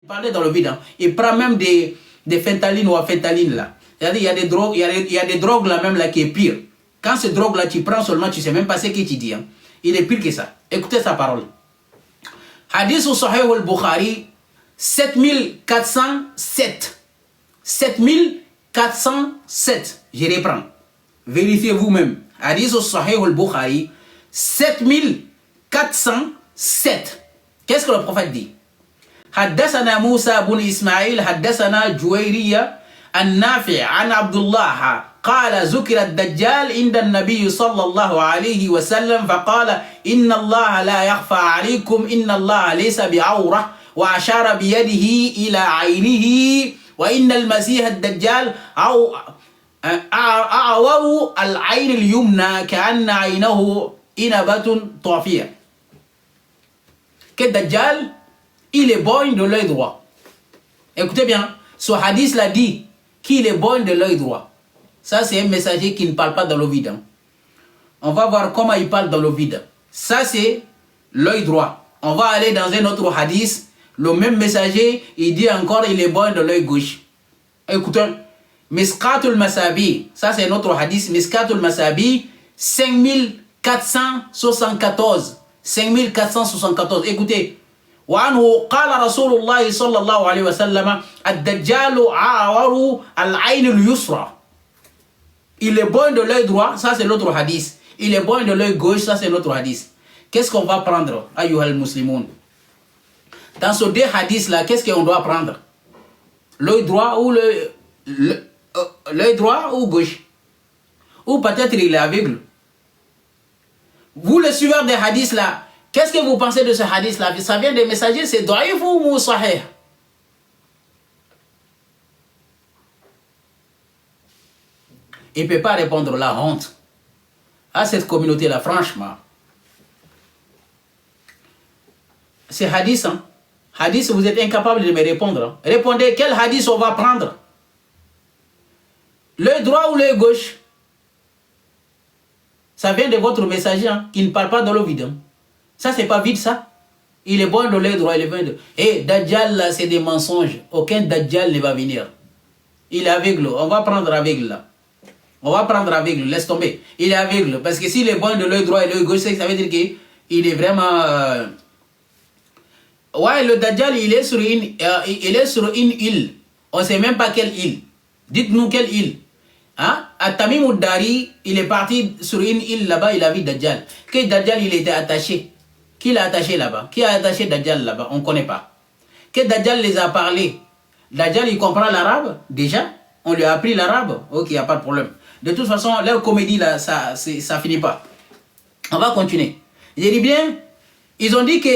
Parler dans le vide, hein. Il prend même des fentanyl ou afétaline là. C'est-à-dire il y a des drogues, il y a des drogues là même là qui est pire. Quand ces drogues là tu prends seulement, tu sais même pas ce que tu dis. Hein. Il est pire que ça. Écoutez sa parole. Hadith au Sahih al-Bukhari 7407. 7407. Je reprends. Vérifiez vous-même. Hadith au Sahih al-Bukhari 7407. Qu'est-ce que le prophète dit? حدثنا موسى بن إسماعيل حدثنا جويرية النافع عن عبد الله قال ذكر الدجال عند النبي صلى الله عليه وسلم فقال إن الله لا يخفى عليكم إن الله ليس بعورة وأشار بيده إلى عينه وإن المسيح الدجال أعور العين اليمنى كأن عينه إنبة طافية. كالدجال il est borgne de l'œil droit. Écoutez bien, ce hadith l'a dit qu'il est borgne de l'œil droit. Ça, c'est un messager qui ne parle pas dans le vide. Hein. On va voir comment il parle dans le vide. Ça, c'est l'œil droit. On va aller dans un autre hadith. Le même messager, il dit encore il est borgne de l'œil gauche. Écoutez, Miskatul Masabi, ça c'est notre hadith. Miskatul Masabi, 5474. 5474. Écoutez. وعنه قال رسول الله صلى الله عليه وسلم الدجال عور العين اليسرى. Il est bon de l'œil droit, ça c'est l'autre hadith. Il est bon de l'œil gauche, ça c'est l'autre hadith. Qu'est-ce qu'on va prendre, ayyuhal muslimoun? Dans ce deux hadiths là, qu'est-ce qu'on doit prendre? L'œil droit ou l'œil droit ou gauche? Ou peut-être il est aveugle. Vous le suiveur des hadiths là, qu'est-ce que vous pensez de ce hadith-là? Ça vient des messagers, c'est daïf ou sahih? Il ne peut pas répondre la honte à cette communauté-là, franchement. C'est hadith, hein? Hadith, vous êtes incapable de me répondre. Hein? Répondez, quel hadith on va prendre? L'œil droit ou l'œil gauche? Ça vient de votre messager, hein, qui ne parle pas dans le vide. Hein? Ça, c'est pas vide, ça. Il est bon de l'œil droit, il est bon de... Et Dajjal, là, c'est des mensonges. Aucun Dajjal ne va venir. Il est aveugle. On va prendre aveugle, là. On va prendre aveugle, laisse tomber. Il est aveugle. Parce que s'il est bon de l'œil droit et l'œil gauche, ça veut dire qu'il est vraiment... Ouais, le Dajjal, il est sur une île. On ne sait même pas quelle île. Dites-nous quelle île. Hein? À Tamim Oudari, il est parti sur une île là-bas, il a vu Dajjal. Que Dajjal, il était attaché. Qui l'a attaché là-bas? Qui a attaché Dajjal là-bas? On ne connaît pas. Que Dajjal les a parlé. Dajjal, il comprend l'arabe déjà. On lui a appris l'arabe. Ok, il n'y a pas de problème. De toute façon, leur comédie là, ça finit pas. On va continuer. J'ai dit bien, ils ont dit que